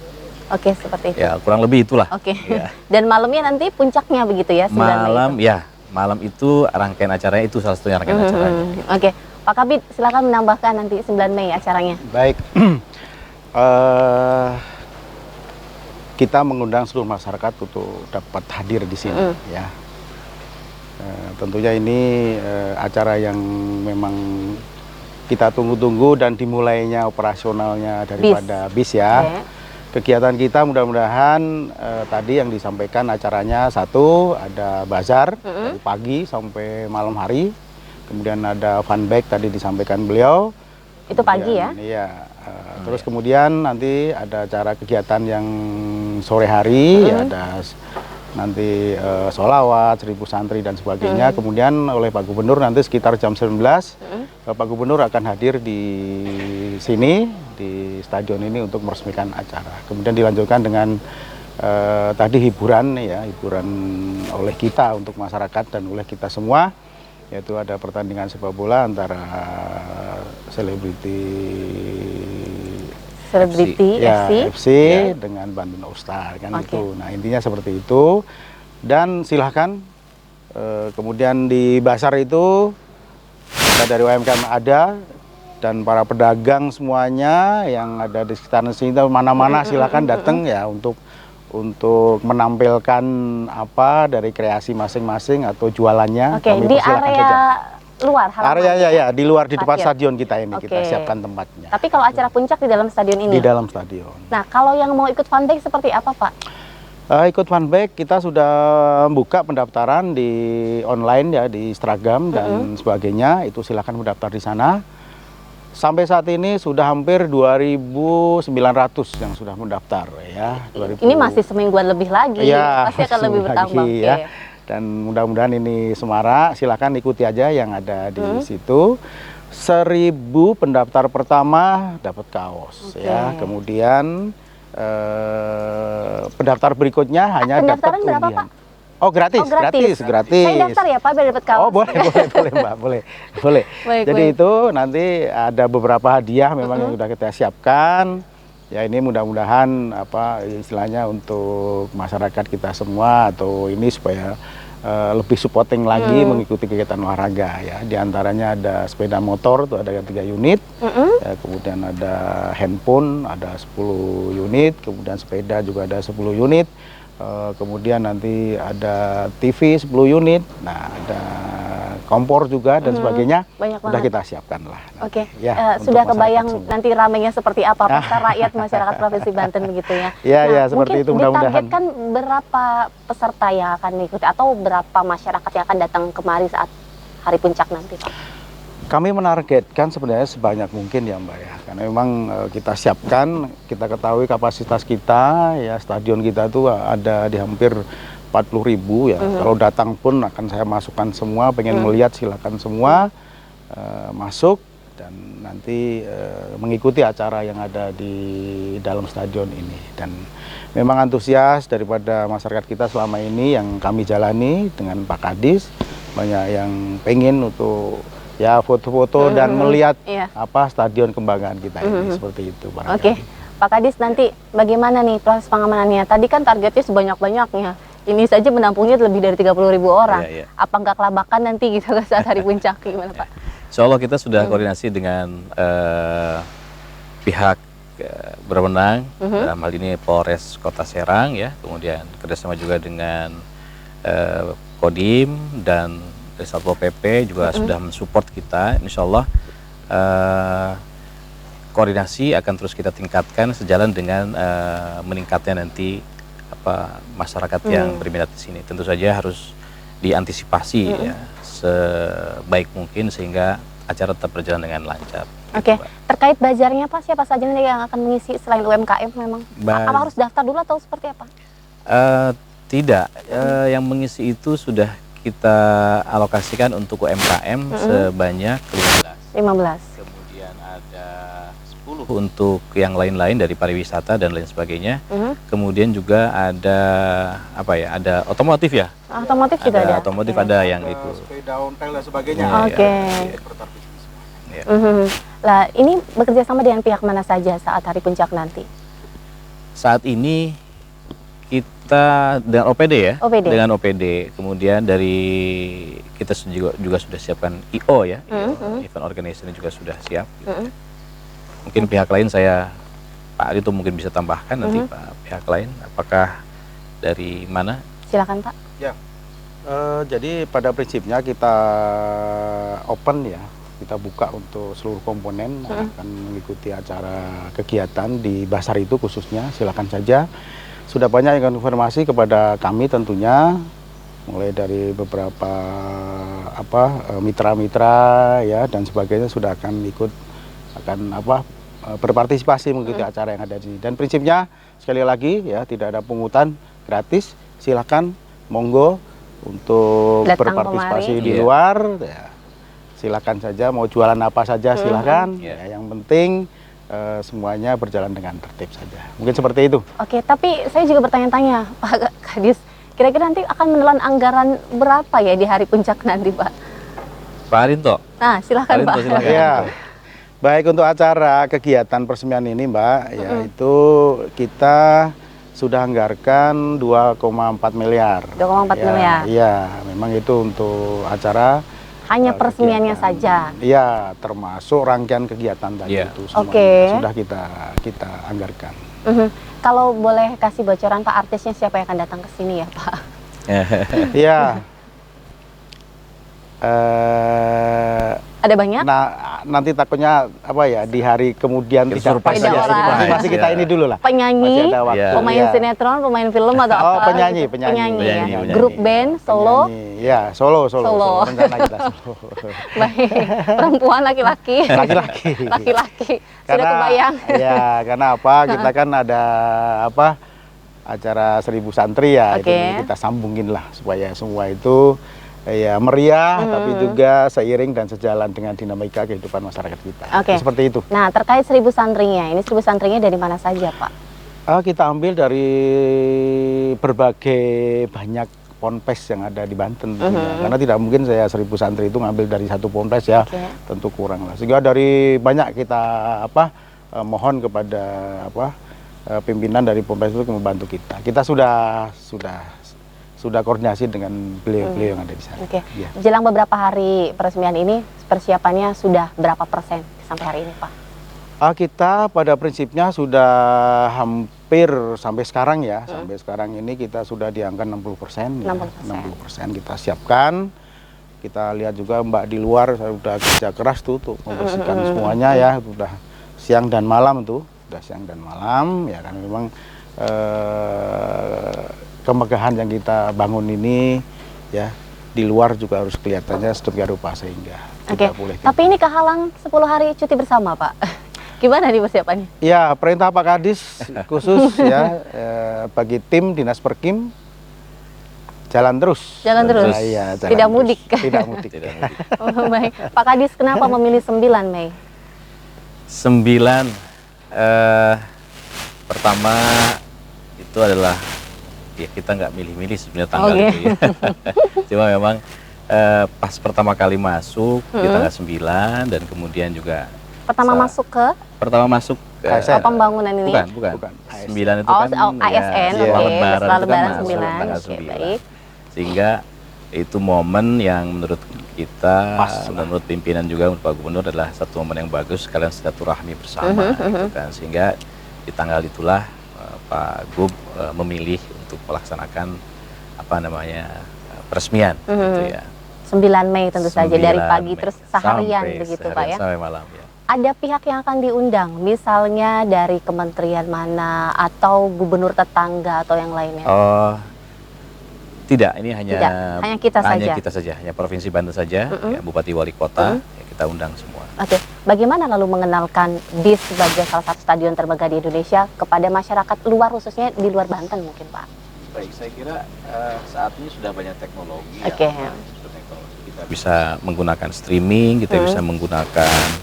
A: Oke, seperti itu.
B: Ya, kurang lebih itulah.
A: Oke. Ya. Dan malamnya nanti puncaknya begitu ya, 9 Mei itu.
B: Malam itu rangkaian acaranya itu salah satunya rangkaian acaranya.
A: Oke, Pak Kabid silakan menambahkan nanti 9 Mei acaranya.
C: Baik. Kita mengundang seluruh masyarakat untuk dapat hadir di sini ya. Tentunya ini acara yang memang kita tunggu-tunggu dan dimulainya operasionalnya daripada bis ya. Kegiatan kita mudah-mudahan tadi yang disampaikan acaranya satu ada bazar dari pagi sampai malam hari, kemudian ada fun bike tadi disampaikan beliau.
A: Itu pagi ya?
C: Iya. Terus kemudian nanti ada acara kegiatan yang sore hari, ada nanti sholawat, 1000 santri dan sebagainya. Kemudian oleh Pak Gubernur nanti sekitar jam 19 Pak Gubernur akan hadir di sini di stadion ini untuk meresmikan acara. Kemudian dilanjutkan dengan tadi hiburan ya, hiburan oleh kita untuk masyarakat dan oleh kita semua, yaitu ada pertandingan sepak bola antara selebriti
A: Selebriti
C: ya,
A: FC.
C: FC dengan Bandung All Star kan itu. Nah intinya seperti itu. Dan silahkan kemudian di Basar itu kita dari UMKM ada, dan para pedagang semuanya yang ada di sekitar sini mana-mana silakan datang ya untuk menampilkan apa dari kreasi masing-masing atau jualannya.
A: Oke, di area luar halaman.
C: Area ya di luar, di depan stadion kita ini kita siapkan tempatnya.
A: Tapi kalau acara puncak di dalam stadion ini?
C: Di dalam stadion.
A: Nah, kalau yang mau ikut funbake seperti apa, Pak?
C: Ikut funbake kita sudah buka pendaftaran di online ya, di Instagram dan sebagainya. Itu silakan mendaftar di sana. Sampai saat ini sudah hampir 2.900 yang sudah mendaftar ya.
A: Ini masih semingguan lebih lagi,
C: ya,
A: pasti akan lebih bertambah.
C: Ya. Dan mudah-mudahan ini semarak, silakan ikuti aja yang ada di situ. 1.000 pendaftar pertama dapat kaos ya. Kemudian pendaftar berikutnya hanya dapat undian. Oh gratis, gratis.
A: Saya daftar ya Pak biar dapat kaos.
C: Oh boleh Mbak, boleh. Jadi itu nanti ada beberapa hadiah memang yang sudah kita siapkan. Ya ini mudah-mudahan apa istilahnya untuk masyarakat kita semua atau ini supaya lebih supporting lagi mengikuti kegiatan olahraga ya. Di antaranya ada sepeda motor tuh ada 3 unit, ya, kemudian ada handphone ada 10 unit, kemudian sepeda juga ada 10 unit. Kemudian nanti ada TV 10 unit, nah ada kompor juga dan sebagainya. Sudah kita siapkan lah.
A: Oke, ya, sudah kebayang nanti ramenya seperti apa pasar rakyat masyarakat Provinsi Banten begitu ya.
C: Iya, ya, seperti itu mudah-mudahan.
A: Ditargetkan berapa peserta yang akan mengikuti atau berapa masyarakat yang akan datang kemari saat hari puncak nanti, Pak?
C: Kami menargetkan sebenarnya sebanyak mungkin ya Mbak ya, karena memang kita siapkan, kita ketahui kapasitas kita ya, stadion kita itu ada di hampir 40.000 ya. Kalau datang pun akan saya masukkan semua, pengen melihat silakan semua masuk dan nanti mengikuti acara yang ada di dalam stadion ini. Dan memang antusias daripada masyarakat kita selama ini yang kami jalani dengan Pak Kadis, banyak yang pengen untuk ya foto-foto dan melihat apa stadion kembangan kita ini seperti itu.
A: Oke, Pak Kadis nanti bagaimana nih proses pengamanannya? Tadi kan targetnya sebanyak-banyaknya. Ini saja menampungnya lebih dari 30.000 orang. Apa nggak kelabakan nanti gitu saat hari puncak gimana Pak?
B: Insya Allah kita sudah koordinasi dengan pihak berwenang dalam hal ini Polres Kota Serang ya, kemudian kerjasama juga dengan Kodim dan Satpol PP juga sudah mensupport kita. Insya Allah koordinasi akan terus kita tingkatkan sejalan dengan meningkatnya nanti apa masyarakat yang berminat di sini. Tentu saja harus diantisipasi ya sebaik mungkin sehingga acara tetap berjalan dengan lancar.
A: Oke, terkait bazarnya Pak, siapa saja yang akan mengisi selain UMKM memang? Apa harus daftar dulu atau seperti apa?
B: Tidak, yang mengisi itu sudah kita alokasikan untuk UMKM sebanyak 15. Kemudian ada 10 untuk yang lain-lain dari pariwisata dan lain sebagainya. Kemudian juga ada apa ya? Ada otomotif ya?
A: Otomotif juga ada.
B: Otomotif ada yang itu.
C: Sepeda ontel dan sebagainya.
A: Oke. Lah, ini bekerja sama dengan pihak mana saja saat hari puncak nanti?
B: Saat ini kita dengan OPD ya, dengan OPD. Kemudian dari kita juga sudah siapkan IO ya, event organization juga sudah siap. Gitu. Mungkin pihak lain Pak Ari itu mungkin bisa tambahkan nanti pihak lain. Apakah dari mana?
A: Silakan Pak.
C: Ya, jadi pada prinsipnya kita open ya, kita buka untuk seluruh komponen akan mengikuti acara kegiatan di Basar itu khususnya. Silakan saja. Sudah banyak yang informasi kepada kami tentunya, mulai dari beberapa mitra-mitra ya dan sebagainya sudah akan berpartisipasi mengikuti acara yang ada di sini. Dan prinsipnya sekali lagi ya tidak ada pungutan, gratis. Silakan monggo untuk berpartisipasi di luar. Ya, silakan saja mau jualan apa saja silakan. Ya, yang penting semuanya berjalan dengan tertib saja. Mungkin seperti itu.
A: Oke, tapi saya juga bertanya-tanya, Pak Kadis, kira-kira nanti akan menelan anggaran berapa ya di hari puncak nanti, Pak?
B: Pak Arinto.
A: Nah, silakan Pak.
B: Silakan.
C: Ya, Baik, untuk acara kegiatan peresmian ini Mbak, ya itu kita sudah anggarkan 2,4 miliar.
A: 2,4
C: Ya,
A: miliar.
C: iya, memang itu untuk acara
A: Hanya peresmiannya
C: kegiatan.
A: saja.
C: Iya, termasuk rangkaian kegiatan tadi
B: Iya.
C: itu semuanya
A: Oke.
C: sudah kita anggarkan.
A: Kalau boleh kasih bocoran Pak, artisnya siapa yang akan datang ke sini ya Pak?
C: Iya.
A: Ada banyak?
C: Nah, nanti takutnya apa ya di hari kemudian
B: Kita
C: tidak pas
B: surprise
C: ya.
A: aja,
C: Jadi
A: surprise.
C: masih kita
B: Ya.
C: ini dulu lah.
A: Penyanyi,
C: Masih ada waktu.
B: Iya.
A: pemain
C: Iya.
A: sinetron, pemain film atau
C: Oh,
A: apa?
C: penyanyi,
A: gitu?
C: penyanyi.
A: ya.
B: Penyanyi.
A: Grup band, solo,
C: Penyanyi. Ya, solo.
A: Solo.
C: Rencana kita solo.
A: baik. Perempuan, laki-laki.
C: Laki-laki.
A: Laki-laki. Sudah kebayang.
C: Ya, karena apa? Kita kan ada apa? Acara 1000 santri ya.
A: Oke.
C: Itu kita sambungin lah supaya semua itu ya meriah, tapi juga seiring dan sejalan dengan dinamika kehidupan masyarakat kita.
A: Oke.
C: Seperti itu.
A: Nah, terkait 1000 santrinya, ini 1000 santrinya dari mana saja Pak?
C: Kita ambil dari berbagai banyak ponpes yang ada di Banten tentunya. Karena tidak mungkin saya 1000 santri itu ngambil dari satu ponpes ya,
A: Oke.
C: tentu kurang lah. Sehingga dari banyak kita mohon kepada pimpinan dari ponpes itu membantu kita. Kita sudah koordinasi dengan beliau-beliau yang ada di sana.
A: Oke.
C: Ya.
A: Jelang beberapa hari peresmian ini, persiapannya sudah berapa persen sampai hari ini Pak?
C: Kita pada prinsipnya sudah hampir sampai sekarang ya, sampai sekarang ini kita sudah di angka 60%. 60% kita siapkan. Kita lihat juga Mbak di luar sudah kerja keras tuh untuk membersihkan semuanya ya, sudah siang dan malam tuh, sudah siang dan malam ya kan memang kemegahan yang kita bangun ini ya di luar juga harus kelihatannya sedemikian rupa sehingga
A: Oke.
C: tidak boleh.
A: Tapi ini kehalang 10 hari cuti bersama Pak. Gimana nih persiapannya?
C: Ya, perintah Pak Kadis khusus ya bagi tim Dinas Perkim jalan terus.
A: Jalan terus?
C: Iya, jalan
A: Tidak
C: terus.
A: mudik?
C: Tidak mudik.
B: Tidak mudik.
A: Oh, baik. Pak Kadis kenapa memilih 9 Mei?
B: 9 pertama itu adalah ya kita nggak milih-milih sebenarnya tanggal
A: Oke.
B: itu ya. Cuma memang pas pertama kali masuk di tanggal 9 dan kemudian juga
A: Pertama masuk ke
B: pertama masuk
C: ASN.
A: pembangunan ini?
B: bukan.
C: ASN.
B: 9 itu
A: Oh,
B: kan
A: ASN,
B: ya,
A: oke.
B: setelah
A: Setelah
B: Lebaran itu kan
A: Lebaran
B: masuk
A: 9,
B: tanggal
A: oke,
B: 9.
A: baik.
B: Sehingga itu momen yang menurut kita, menurut pimpinan juga, menurut Pak Gubernur adalah satu momen yang bagus, kalian silaturahmi bersama, gitu kan. Sehingga di tanggal itulah Pak Gub memilih untuk melaksanakan peresmian, gitu ya.
A: 9 Mei tentu saja, dari
B: 9
A: pagi
B: Mei.
A: terus seharian
B: Sampai
A: begitu Pak
B: seharian
A: ya?
B: sampai malam ya.
A: Ada pihak yang akan diundang, misalnya dari kementerian mana, atau gubernur tetangga, atau yang lainnya?
B: Oh, tidak, ini hanya
A: Tidak, hanya kita saja.
B: kita saja, hanya Provinsi Banten saja, ya, Bupati Wali Kota, ya, kita undang semua.
A: Oke, bagaimana lalu mengenalkan BIS sebagai salah satu stadion termegah di Indonesia kepada masyarakat luar, khususnya di luar Banten mungkin Pak?
B: Baik, saya kira saat ini sudah banyak teknologi.
A: Oke.
B: Sudah teknologi. Kita bisa menggunakan streaming, kita bisa menggunakan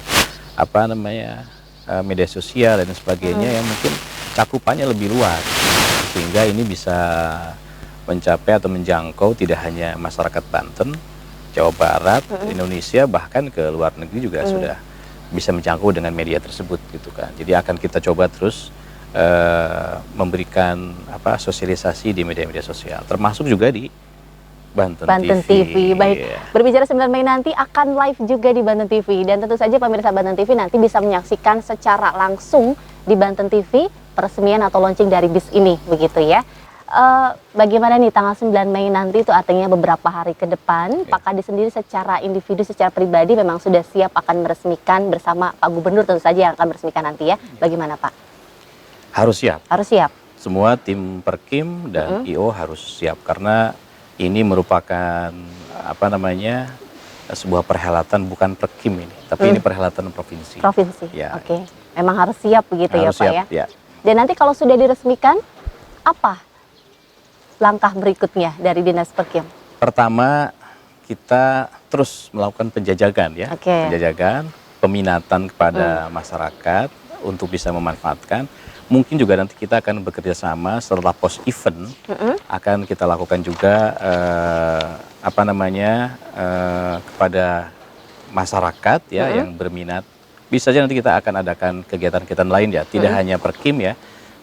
B: media sosial dan sebagainya yang mungkin cakupannya lebih luas, sehingga ini bisa mencapai atau menjangkau tidak hanya masyarakat Banten, Jawa Barat, Indonesia, bahkan ke luar negeri juga sudah bisa menjangkau dengan media tersebut gitu kan. Jadi akan kita coba terus memberikan sosialisasi di media-media sosial, termasuk juga di Banten TV.
A: Baik,
B: Iya.
A: berbicara 9 Mei nanti akan live juga di Banten TV, dan tentu saja pemirsa Banten TV nanti bisa menyaksikan secara langsung di Banten TV peresmian atau launching dari BIS ini, begitu ya. Bagaimana nih tanggal 9 Mei nanti, itu artinya beberapa hari ke depan, Pak Kadis sendiri secara individu, secara pribadi memang sudah siap akan meresmikan bersama Pak Gubernur tentu saja yang akan meresmikan nanti ya. Bagaimana Pak?
B: Harus siap.
A: Harus siap.
B: Semua tim Perkim dan IO harus siap, karena ini merupakan sebuah perhelatan bukan Perkim ini, tapi ini perhelatan provinsi.
A: Provinsi.
B: Ya.
A: Oke. Memang harus siap begitu
B: Harus
A: ya Pak
B: siap,
A: ya.
B: ya.
A: Dan nanti kalau sudah diresmikan, apa langkah berikutnya dari Dinas Perkim?
B: Pertama, kita terus melakukan penjajakan ya.
A: Oke.
B: Penjajakan, peminatan kepada masyarakat untuk bisa memanfaatkan. Mungkin juga nanti kita akan bekerja sama setelah post event, akan kita lakukan juga kepada masyarakat ya yang berminat bisa saja nanti kita akan adakan kegiatan-kegiatan lain ya, tidak hanya Perkim ya,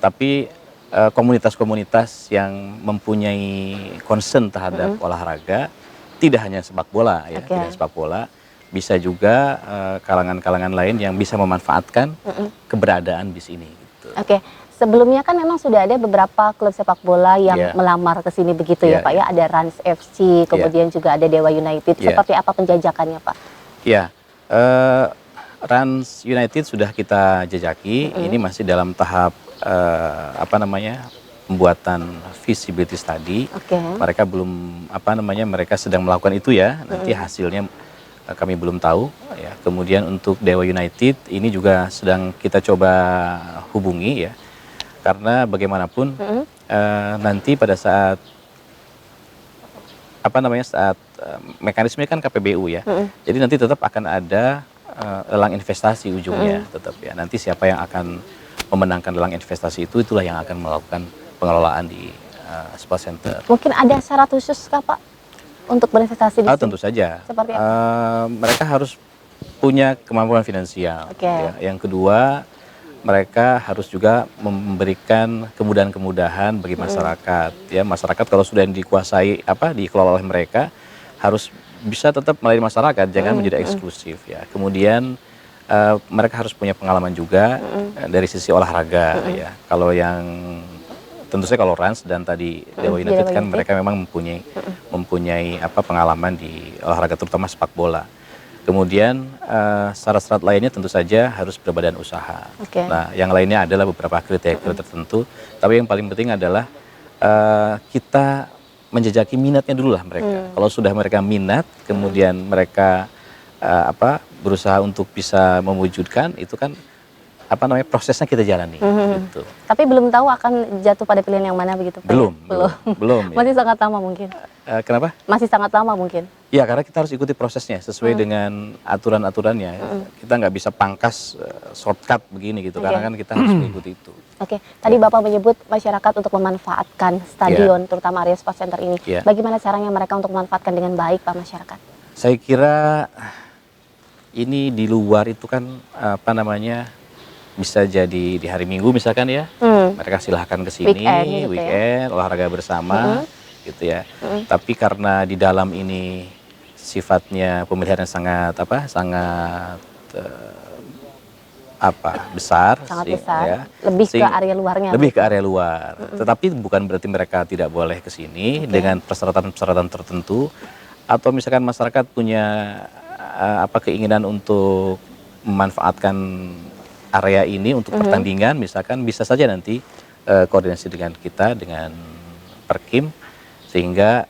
B: tapi komunitas-komunitas yang mempunyai concern terhadap olahraga, tidak hanya sepak bola ya, tidak hanya sepak bola, bisa juga kalangan-kalangan lain yang bisa memanfaatkan keberadaan bis ini. Gitu.
A: Oke. Sebelumnya kan memang sudah ada beberapa klub sepak bola yang melamar ke sini begitu ya Pak ya. Ada Rans FC, kemudian juga ada Dewa United. Seperti apa penjajakannya Pak?
B: Ya, Rans United sudah kita jajaki. Ini masih dalam tahap pembuatan visibility study. Mereka belum mereka sedang melakukan itu ya. Nanti hasilnya kami belum tahu. Ya. Kemudian untuk Dewa United ini juga sedang kita coba hubungi ya. Karena bagaimanapun nanti pada saat mekanisme kan KPBU ya. Jadi nanti tetap akan ada lelang investasi ujungnya tetap ya. Nanti siapa yang akan memenangkan lelang investasi itulah yang akan melakukan pengelolaan di Sport Center.
A: Mungkin ada syarat khusus kah Pak untuk berinvestasi di sini?
B: Tentu saja.
A: Seperti apa?
B: Mereka harus punya kemampuan finansial. Ya. Yang kedua, mereka harus juga memberikan kemudahan-kemudahan bagi masyarakat. Ya, masyarakat kalau sudah dikuasai dikelola oleh mereka harus bisa tetap melayani masyarakat, jangan menjadi eksklusif ya. Kemudian mereka harus punya pengalaman juga dari sisi olahraga ya. Kalau yang tentu saja kalau Rans dan tadi Dewa United kan mereka memang mempunyai pengalaman di olahraga terutama sepak bola. Kemudian syarat-syarat lainnya tentu saja harus berbadan usaha. Nah, yang lainnya adalah beberapa kriteria tertentu. Tapi yang paling penting adalah kita menjejaki minatnya dulu lah mereka. Kalau sudah mereka minat, kemudian mereka berusaha untuk bisa mewujudkan, itu kan prosesnya kita jalani. Gitu.
A: Tapi belum tahu akan jatuh pada pilihan yang mana begitu Pak?
B: Belum. Ya.
A: Masih sangat lama mungkin.
B: Kenapa?
A: Masih sangat lama mungkin.
B: Ya, karena kita harus ikuti prosesnya sesuai dengan aturan-aturannya. Kita nggak bisa pangkas shortcut begini gitu, karena kan kita harus mengikuti itu.
A: Tadi Bapak menyebut masyarakat untuk memanfaatkan stadion, terutama area Sport Center ini. Bagaimana caranya mereka untuk memanfaatkan dengan baik Pak masyarakat?
B: Saya kira ini di luar itu kan bisa jadi di hari Minggu misalkan ya, mereka silahkan ke sini weekend olahraga bersama gitu ya. Tapi karena di dalam ini sifatnya pemeliharaan sangat besar, ya.
A: Lebih ke area luarnya.
B: Lebih ke area luar. Tetapi bukan berarti mereka tidak boleh ke sini dengan persyaratan-persyaratan tertentu. Atau misalkan masyarakat punya keinginan untuk memanfaatkan area ini untuk pertandingan, misalkan bisa saja nanti koordinasi dengan kita, dengan Perkim, sehingga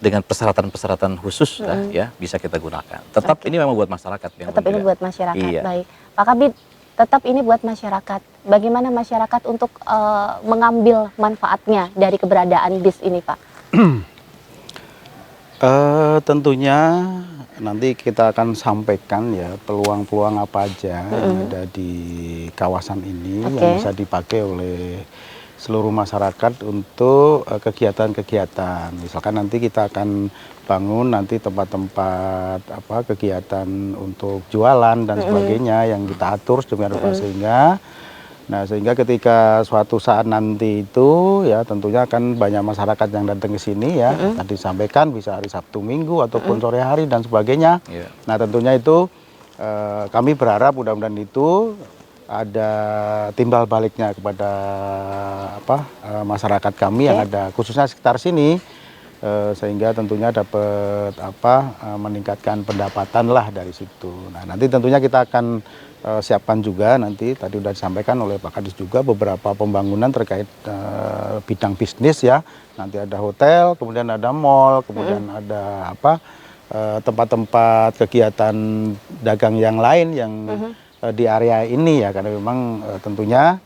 B: dengan persyaratan-persyaratan khusus ya bisa kita gunakan. Tetap ini memang buat masyarakat.
A: Tetap ini buat masyarakat. Baik, Pak Kabid, tetap ini buat masyarakat. Bagaimana masyarakat untuk mengambil manfaatnya dari keberadaan bis ini, Pak?
C: Tentunya nanti kita akan sampaikan ya peluang-peluang apa aja yang ada di kawasan ini yang bisa dipakai oleh seluruh masyarakat untuk kegiatan-kegiatan. Misalkan nanti kita akan bangun nanti tempat-tempat kegiatan untuk jualan dan sebagainya yang kita atur sedemikian rupa sehingga ketika suatu saat nanti itu ya tentunya akan banyak masyarakat yang datang ke sini ya. Tadi disampaikan bisa hari Sabtu Minggu ataupun sore hari dan sebagainya. Nah, tentunya itu kami berharap mudah-mudahan itu ada timbal baliknya kepada masyarakat kami yang ada khususnya sekitar sini sehingga tentunya dapat meningkatkan pendapatan lah dari situ. Nah, nanti tentunya kita akan siapkan juga nanti tadi sudah disampaikan oleh Pak Kadis juga beberapa pembangunan terkait bidang bisnis ya. Nanti ada hotel, kemudian ada mall, kemudian ada tempat-tempat kegiatan dagang yang lain yang di area ini ya, karena memang tentunya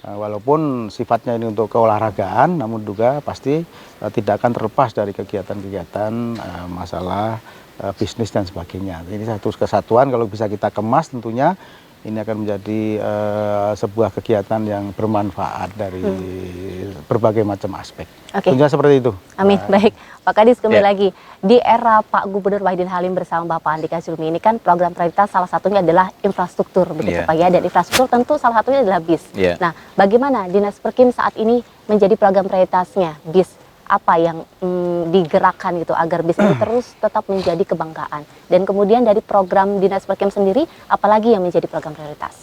C: walaupun sifatnya ini untuk keolahragaan, namun juga pasti tidak akan terlepas dari kegiatan-kegiatan masalah bisnis dan sebagainya. Ini satu kesatuan kalau bisa kita kemas tentunya ini akan menjadi sebuah kegiatan yang bermanfaat dari berbagai macam aspek. Tentunya seperti itu.
A: Amin. Baik, Pak Kadis, kembali lagi di era Pak Gubernur Wahidin Halim bersama Bapak Andika Zulmi ini kan program prioritas salah satunya adalah infrastruktur, begitu Pak ya. Dan infrastruktur tentu salah satunya adalah bis. Nah, bagaimana Dinas Perkim saat ini menjadi program prioritasnya bis? Apa yang digerakkan gitu agar bis ini terus tetap menjadi kebanggaan, dan kemudian dari program Dinas Perkim sendiri apalagi yang menjadi program prioritas?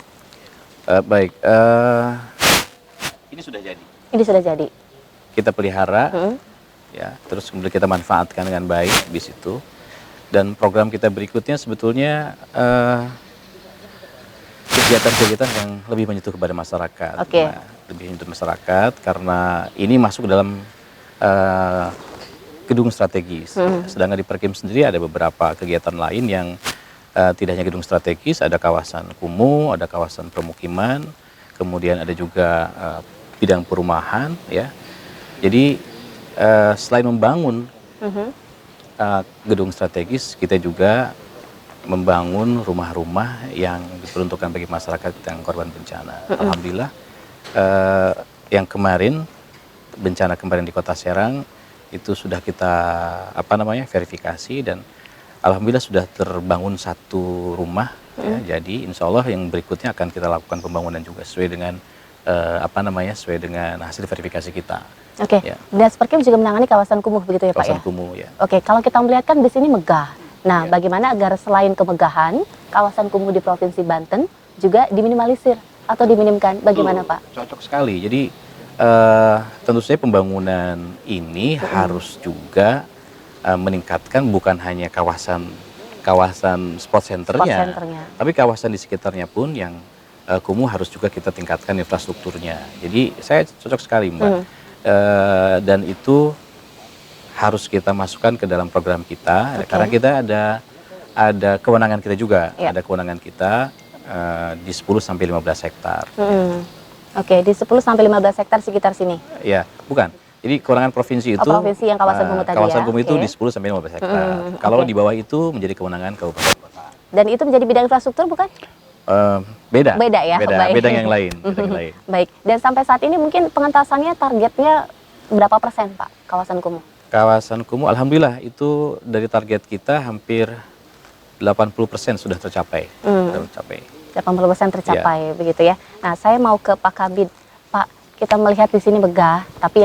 B: Baik, ini sudah jadi.
A: Ini sudah jadi.
B: Kita pelihara, ya, terus kemudian kita manfaatkan dengan baik bis itu. Dan program kita berikutnya sebetulnya kegiatan-kegiatan yang lebih menyentuh kepada masyarakat. Lebih menyentuh masyarakat karena ini masuk dalam gedung strategis. Sedangkan di Perkim sendiri ada beberapa kegiatan lain yang tidak hanya gedung strategis, ada kawasan kumuh, ada kawasan permukiman, kemudian ada juga bidang perumahan, ya. Jadi selain membangun gedung strategis, kita juga membangun rumah-rumah yang diperuntukkan bagi masyarakat yang korban bencana. Alhamdulillah, yang kemarin bencana kemarin di Kota Serang itu sudah kita verifikasi, dan alhamdulillah sudah terbangun satu rumah. Ya, jadi insya Allah yang berikutnya akan kita lakukan pembangunan juga sesuai dengan sesuai dengan hasil verifikasi kita. Ya.
A: Dinas Perkim juga menangani kawasan kumuh begitu ya Pak ya?
B: Kawasan kumuh, ya.
A: Kalau kita melihat kan bis ini megah. Nah, bagaimana agar selain kemegahan kawasan kumuh di Provinsi Banten juga diminimalisir atau diminimkan? Bagaimana Pak?
B: Cocok sekali. Jadi tentu saja pembangunan ini harus juga meningkatkan bukan hanya kawasan sport centernya, tapi kawasan di sekitarnya pun yang kumuh harus juga kita tingkatkan infrastrukturnya. Jadi saya cocok sekali Mbak, dan itu harus kita masukkan ke dalam program kita, karena kita ada kewenangan kita juga, ada kewenangan kita di 10-15 hektar.
A: Di 10-15 hektar sekitar sini?
B: Ya, bukan. Jadi kewenangan provinsi itu,
A: provinsi yang kawasan kumuh tadi
B: kawasan kumuh itu di 10-15 hektar. Kalau di bawah itu menjadi kewenangan kabupaten kota.
A: Dan itu menjadi bidang infrastruktur bukan?
B: Beda
A: ya?
B: Beda yang lain.
A: Baik, dan sampai saat ini mungkin pengentasannya targetnya berapa persen Pak, kawasan kumuh?
B: Kawasan kumuh, alhamdulillah itu dari target kita hampir 80% sudah tercapai.
A: 80% tercapai, begitu ya. Nah, saya mau ke Pak Kabid. Pak, kita melihat di sini megah, tapi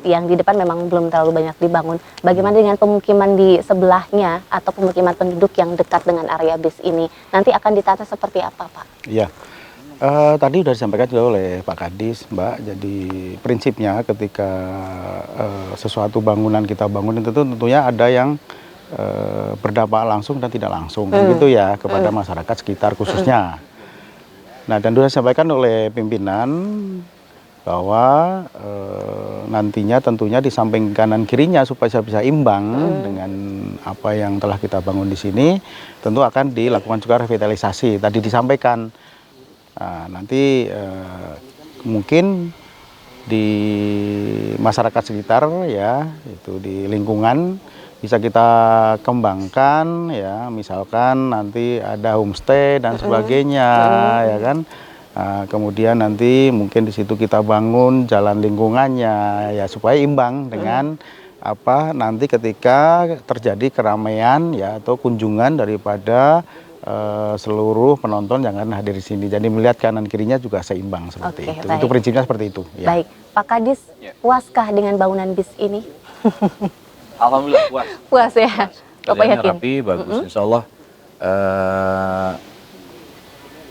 A: yang di depan memang belum terlalu banyak dibangun. Bagaimana dengan pemukiman di sebelahnya atau pemukiman penduduk yang dekat dengan area bis ini? Nanti akan ditata seperti apa, Pak?
C: Iya. Tadi sudah disampaikan juga oleh Pak Kadis, Mbak. Jadi prinsipnya ketika sesuatu bangunan kita bangun itu tentunya ada yang berdampak langsung dan tidak langsung, gitu ya, kepada masyarakat sekitar khususnya. Nah, dan sudah disampaikan oleh pimpinan bahwa nantinya tentunya di samping kanan kirinya supaya bisa imbang dengan apa yang telah kita bangun di sini, tentu akan dilakukan juga revitalisasi. Tadi disampaikan nanti mungkin di masyarakat sekitar, ya, itu di lingkungan bisa kita kembangkan, ya, misalkan nanti ada homestay dan sebagainya, ya kan. Kemudian nanti mungkin di situ kita bangun jalan lingkungannya, ya, supaya imbang dengan nanti ketika terjadi keramaian, ya, atau kunjungan daripada seluruh penonton yang akan hadir di sini. Jadi melihat kanan kirinya juga seimbang seperti itu. Baik. Itu prinsipnya seperti itu. Ya.
A: Baik, Pak Kadis, puaskah dengan bangunan bis ini?
B: Alhamdulillah puas.
A: Puas ya. Bapak yakin?
B: Rapi, bagus. Insya Allah.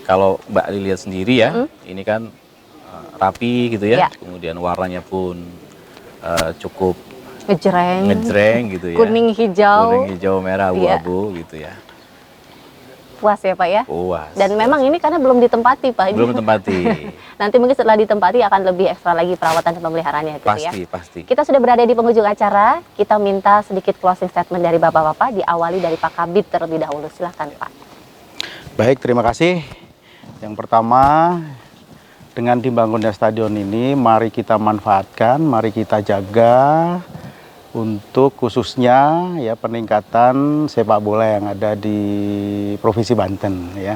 B: Kalau Mbak lihat sendiri ya, ini kan rapi gitu ya. Kemudian warnanya pun cukup ngejreng gitu ya.
A: Kuning hijau,
B: merah, abu-abu gitu ya.
A: Puas ya Pak ya?
B: Puas.
A: Dan memang ini karena belum ditempati Pak.
B: Belum ditempati.
A: Nanti mungkin setelah ditempati akan lebih ekstra lagi perawatan dan pemeliharaannya gitu ya.
B: Pasti.
A: Kita sudah berada di penghujung acara. Kita minta sedikit closing statement dari Bapak-Bapak, diawali dari Pak Kabid terlebih dahulu. Silahkan Pak.
C: Baik, terima kasih. Yang pertama, dengan dibangunnya stadion ini, mari kita manfaatkan, mari kita jaga untuk khususnya ya peningkatan sepak bola yang ada di Provinsi Banten, ya.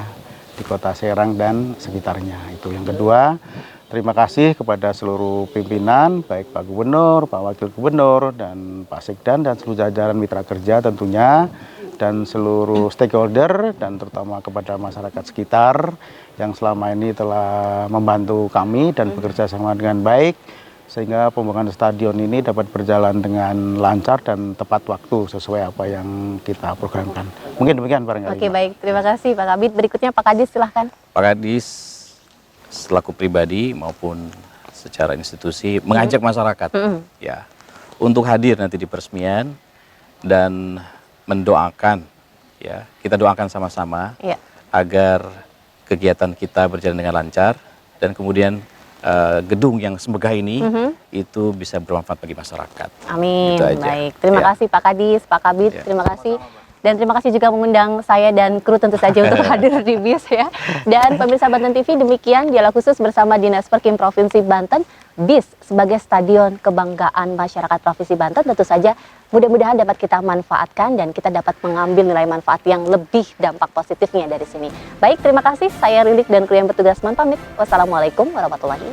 C: di Kota Serang dan sekitarnya. Itu yang kedua. Terima kasih kepada seluruh pimpinan, baik Pak Gubernur, Pak Wakil Gubernur, dan Pak Sekdan, dan seluruh jajaran mitra kerja tentunya, dan seluruh stakeholder, dan terutama kepada masyarakat sekitar yang selama ini telah membantu kami dan bekerja sama dengan baik, sehingga pembangunan stadion ini dapat berjalan dengan lancar dan tepat waktu sesuai apa yang kita programkan. Mungkin demikian barangkali.
A: Oke, baik. Terima kasih Pak Kabid. Berikutnya Pak Kadis, silahkan.
B: Pak Kadis selaku pribadi maupun secara institusi mengajak masyarakat ya untuk hadir nanti di peresmian dan mendoakan, ya kita doakan sama-sama agar kegiatan kita berjalan dengan lancar dan kemudian gedung yang semegah ini itu bisa bermanfaat bagi masyarakat.
A: Amin.
B: Gitu aja.
A: Baik, terima kasih Pak Kadis, Pak Kabid, terima kasih. Dan terima kasih juga mengundang saya dan kru tentu saja untuk hadir di BIS ya. Dan pemirsa Banten TV, demikian dialog khusus bersama Dinas Perkim Provinsi Banten. BIS sebagai stadion kebanggaan masyarakat Provinsi Banten tentu saja mudah-mudahan dapat kita manfaatkan dan kita dapat mengambil nilai manfaat yang lebih dampak positifnya dari sini. Baik, terima kasih. Saya Lilik dan kru yang bertugas mohon pamit. Wassalamualaikum warahmatullahi wabarakatuh.